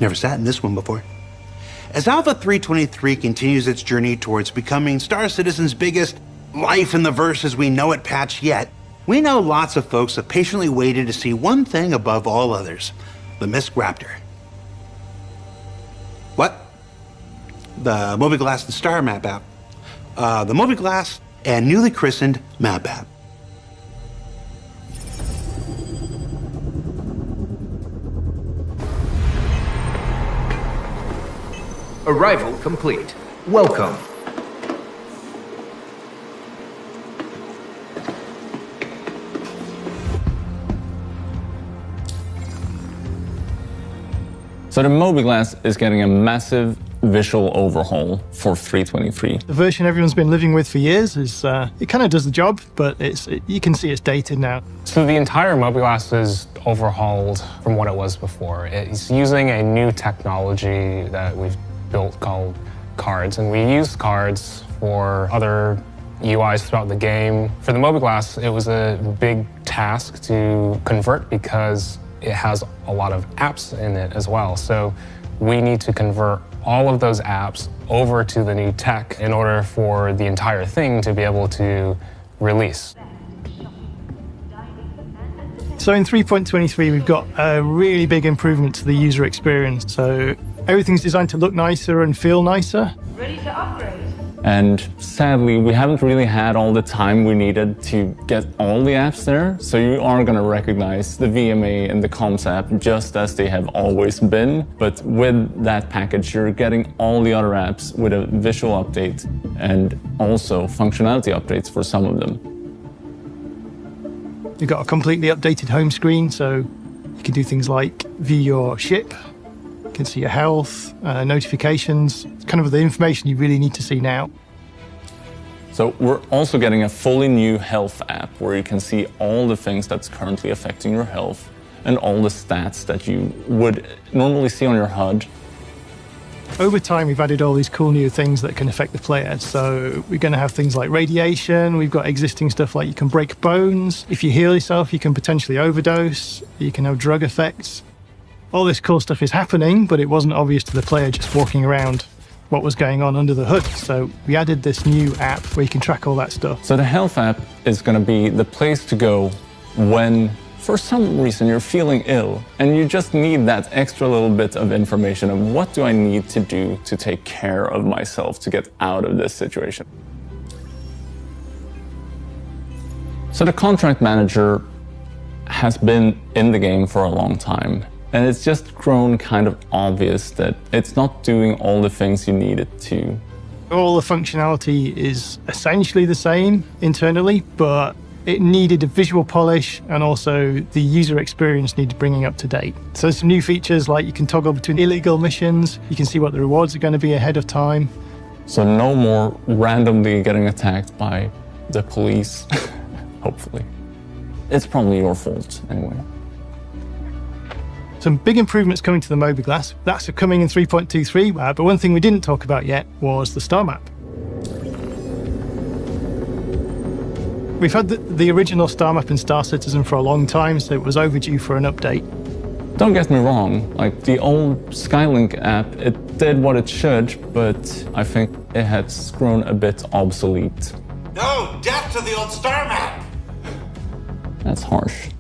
Never sat in this one before. As Alpha 323 continues its journey towards becoming Star Citizen's biggest life in the verse as we know it patch yet, we know lots of folks have patiently waited to see one thing above all others, the Mist Raptor. What? The mobiGlas and Starmapa app. The mobiGlas and newly christened Map app. Arrival complete. Welcome. So the mobiGlas is getting a massive visual overhaul for 323. The version everyone's been living with for years is, it kind of does the job, but you can see it's dated now. So the entire mobiGlas is overhauled from what it was before. It's using a new technology that we've built called cards, and we use cards for other UIs throughout the game. For the mobiGlas, it was a big task to convert because it has a lot of apps in it as well. So we need to convert all of those apps over to the new tech in order for the entire thing to be able to release. So in 3.23, we've got a really big improvement to the user experience. So everything's designed to look nicer and feel nicer. Ready to upgrade? And sadly, we haven't really had all the time we needed to get all the apps there. So you are going to recognize the VMA and the Comms app just as they have always been. But with that package, you're getting all the other apps with a visual update and also functionality updates for some of them. You've got a completely updated home screen, so you can do things like view your ship, you can see your health, notifications, it's kind of the information you really need to see now. So we're also getting a fully new health app where you can see all the things that's currently affecting your health and all the stats that you would normally see on your HUD. Over time, we've added all these cool new things that can affect the player. So we're going to have things like radiation. We've got existing stuff like you can break bones. If you heal yourself, you can potentially overdose. You can have drug effects. All this cool stuff is happening, but it wasn't obvious to the player just walking around what was going on under the hood. So we added this new app where you can track all that stuff. So the health app is going to be the place to go when, for some reason, you're feeling ill and you just need that extra little bit of information of what do I need to do to take care of myself to get out of this situation. So the contract manager has been in the game for a long time, and it's just grown kind of obvious that it's not doing all the things you need it to. All the functionality is essentially the same internally, but it needed a visual polish, and also the user experience needed bringing up to date. So there's some new features like you can toggle between illegal missions, you can see what the rewards are going to be ahead of time. So no more randomly getting attacked by the police, hopefully. It's probably your fault anyway. Some big improvements coming to the mobiGlas. That's coming in 3.23, but one thing we didn't talk about yet was the star map. We've had the original Star Map in Star Citizen for a long time, so it was overdue for an update. Don't get me wrong, like the old Skylink app, it did what it should, but I think it has grown a bit obsolete. No, death to the old Star Map! That's harsh.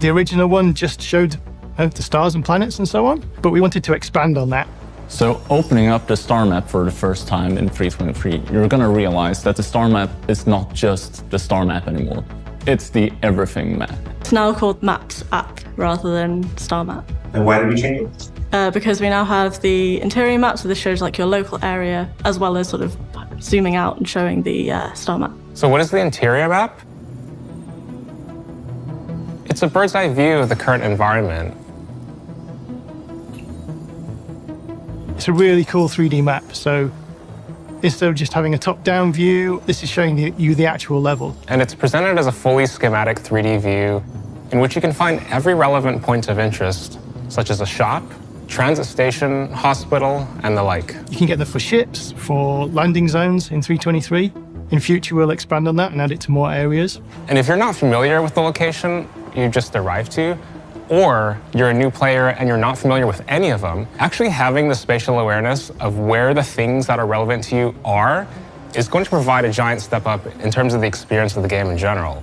The original one just showed the stars and planets and so on, but we wanted to expand on that. So opening up the star map for the first time in 3.23, you're going to realize that the star map is not just the star map anymore. It's the everything map. It's now called Maps app rather than Star Map. And why did we change it? Because we now have the interior map, so this shows like your local area, as well as sort of zooming out and showing the star map. So what is the interior map? It's a bird's eye view of the current environment. It's a really cool 3D map. So instead of just having a top-down view, this is showing you the actual level. And it's presented as a fully schematic 3D view in which you can find every relevant point of interest, such as a shop, transit station, hospital, and the like. You can get them for ships, for landing zones in 3.23. In future, we'll expand on that and add it to more areas. And if you're not familiar with the location you just arrived to, or you're a new player and you're not familiar with any of them, actually having the spatial awareness of where the things that are relevant to you are is going to provide a giant step up in terms of the experience of the game in general.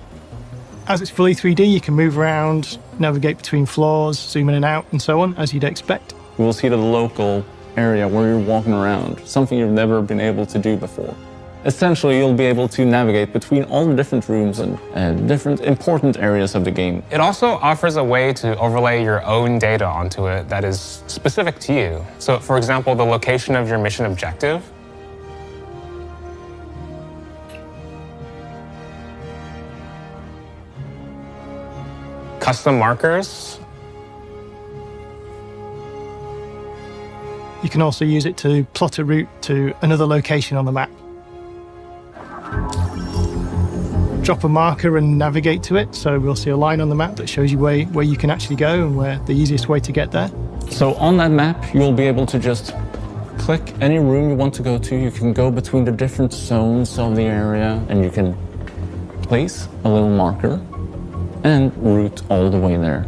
As it's fully 3D, you can move around, navigate between floors, zoom in and out, and so on, as you'd expect. You will see the local area where you're walking around, something you've never been able to do before. Essentially, you'll be able to navigate between all the different rooms and different important areas of the game. It also offers a way to overlay your own data onto it that is specific to you. So, for example, the location of your mission objective. Custom markers. You can also use it to plot a route to another location on the map. Drop a marker and navigate to it, so we'll see a line on the map that shows you where you can actually go and where the easiest way to get there. So on that map, you'll be able to just click any room you want to go to. You can go between the different zones of the area, and you can place a little marker and route all the way there.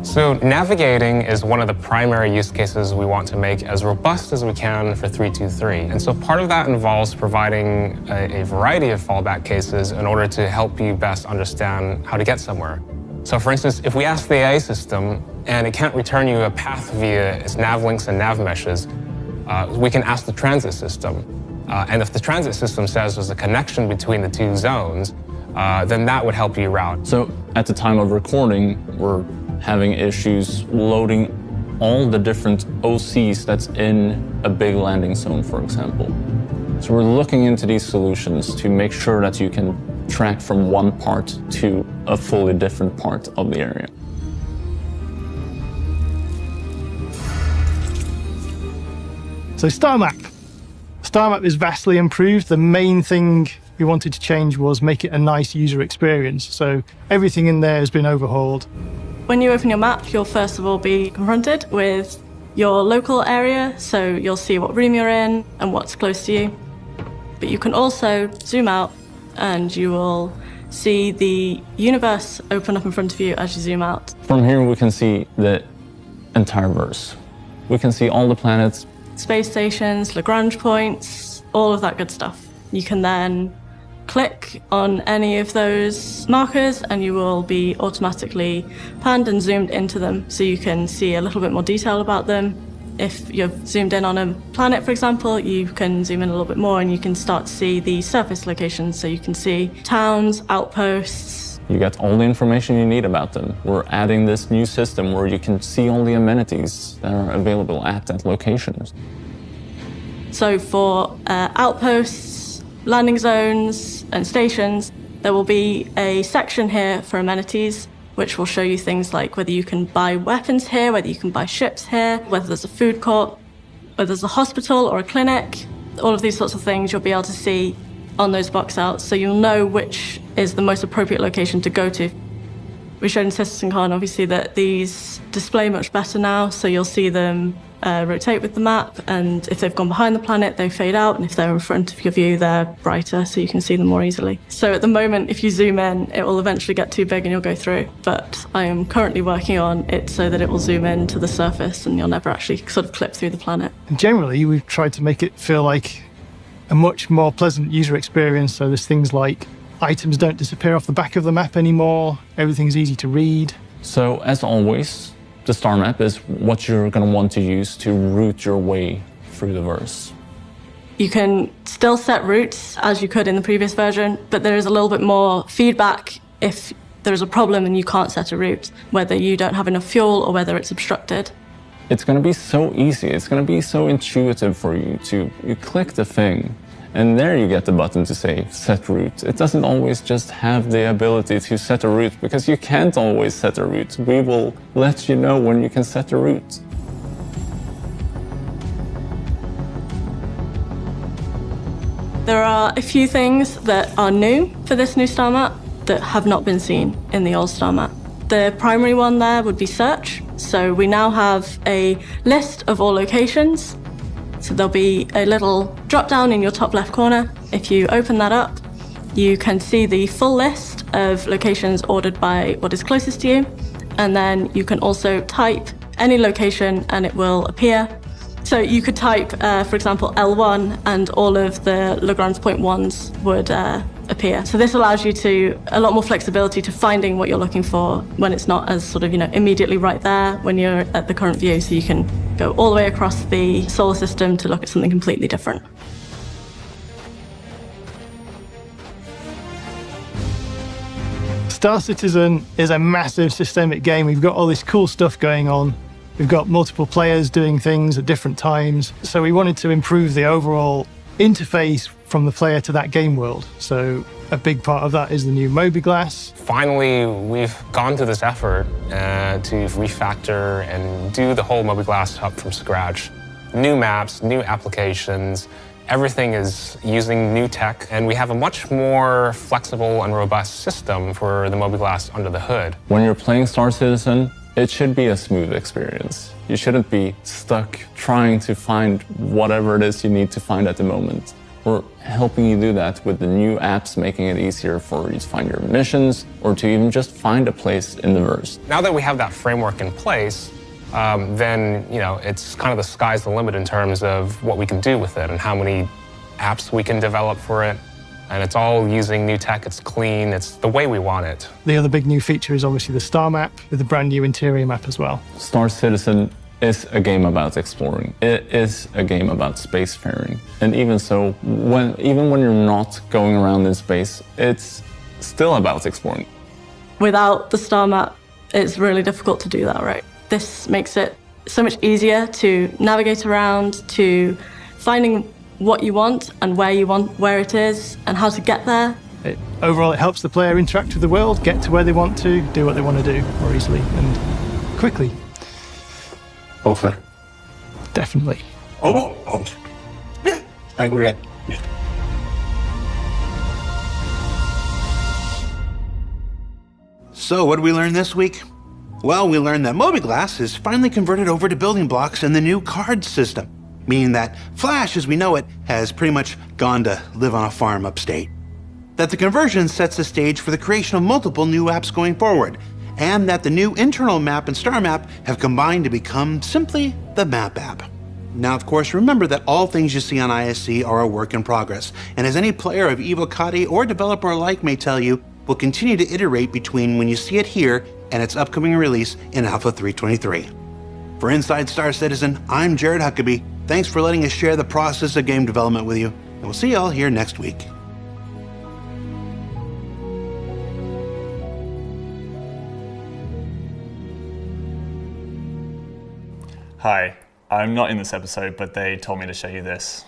So navigating is one of the primary use cases we want to make as robust as we can for 323. And so part of that involves providing a variety of fallback cases in order to help you best understand how to get somewhere. So for instance, if we ask the AI system and it can't return you a path via its nav links and nav meshes, we can ask the transit system. And if the transit system says there's a connection between the two zones, then that would help you route. So at the time of recording, we're having issues loading all the different OCs that's in a big landing zone, for example. So we're looking into these solutions to make sure that you can track from one part to a fully different part of the area. So Starmap. Starmap is vastly improved. The main thing we wanted to change was make it a nice user experience. So everything in there has been overhauled. When you open your map, you'll first of all be confronted with your local area, so you'll see what room you're in and what's close to you. But you can also zoom out and you will see the universe open up in front of you as you zoom out. From here we can see the entire verse. We can see all the planets. Space stations, Lagrange points, all of that good stuff. You can then click on any of those markers and you will be automatically panned and zoomed into them so you can see a little bit more detail about them. If you're zoomed in on a planet, for example, you can zoom in a little bit more and you can start to see the surface locations. So you can see towns, outposts. You get all the information you need about them. We're adding this new system where you can see all the amenities that are available at that location. So for outposts, landing zones and stations, there will be a section here for amenities, which will show you things like whether you can buy weapons here, whether you can buy ships here, whether there's a food court, whether there's a hospital or a clinic. All of these sorts of things you'll be able to see on those box outs, so you'll know which is the most appropriate location to go to. We showed in CitizenCon, obviously, that these display much better now, so you'll see them rotate with the map, and if they've gone behind the planet, they fade out, and if they're in front of your view, they're brighter, so you can see them more easily. So at the moment, if you zoom in, it will eventually get too big and you'll go through, but I am currently working on it so that it will zoom in to the surface and you'll never actually sort of clip through the planet. And generally, we've tried to make it feel like a much more pleasant user experience, so there's things like items don't disappear off the back of the map anymore, everything's easy to read. So as always, the star map is what you're going to want to use to route your way through the verse. You can still set routes as you could in the previous version, but there is a little bit more feedback if there's a problem and you can't set a route, whether you don't have enough fuel or whether it's obstructed. It's going to be so easy, it's going to be so intuitive for you you click the thing, and there you get the button to say set route. It doesn't always just have the ability to set a route, because you can't always set a route. We will let you know when you can set a route. There are a few things that are new for this new star map that have not been seen in the old star map. The primary one there would be search. So we now have a list of all locations. So there'll be a little drop down in your top left corner. If you open that up, you can see the full list of locations ordered by what is closest to you. And then you can also type any location and it will appear. So you could type, for example, L1 and all of the Lagrange point ones would appear. So this allows you a lot more flexibility to finding what you're looking for when it's not as sort of, immediately right there when you're at the current view. So you can go all the way across the solar system to look at something completely different. Star Citizen is a massive systemic game. We've got all this cool stuff going on. We've got multiple players doing things at different times. So we wanted to improve the overall interface from the player to that game world. So a big part of that is the new mobiGlas. Finally, we've gone to this effort to refactor and do the whole mobiGlas hub from scratch. New maps, new applications, everything is using new tech, and we have a much more flexible and robust system for the mobiGlas under the hood. When you're playing Star Citizen, it should be a smooth experience. You shouldn't be stuck trying to find whatever it is you need to find at the moment. We're helping you do that with the new apps, making it easier for you to find your missions or to even just find a place in the verse. Now that we have that framework in place, then it's kind of the sky's the limit in terms of what we can do with it and how many apps we can develop for it. And it's all using new tech, it's clean, it's the way we want it. The other big new feature is obviously the Star Map with the brand new interior map as well. Star Citizen is a game about exploring. It is a game about spacefaring. And even so, even when you're not going around in space, it's still about exploring. Without the Star Map, it's really difficult to do that, right? This makes it so much easier to navigate around, to finding what you want and where it is and how to get there. Overall, it helps the player interact with the world, get to where they want to, do what they want to do more easily and quickly. Hopefully. Definitely. Oh. Yeah, I agree. Yeah. So, what did we learn this week? Well, we learned that mobiGlas is finally converted over to building blocks in the new card system, meaning that Flash, as we know it, has pretty much gone to live on a farm upstate. That the conversion sets the stage for the creation of multiple new apps going forward, and that the new internal map and Star Map have combined to become simply the Map app. Now, of course, remember that all things you see on ISC are a work in progress, and as any player of Evocati or developer alike may tell you, will continue to iterate between when you see it here and its upcoming release in Alpha 3.23. For Inside Star Citizen, I'm Jared Huckabee. Thanks for letting us share the process of game development with you, and we'll see you all here next week. Hi, I'm not in this episode, but they told me to show you this.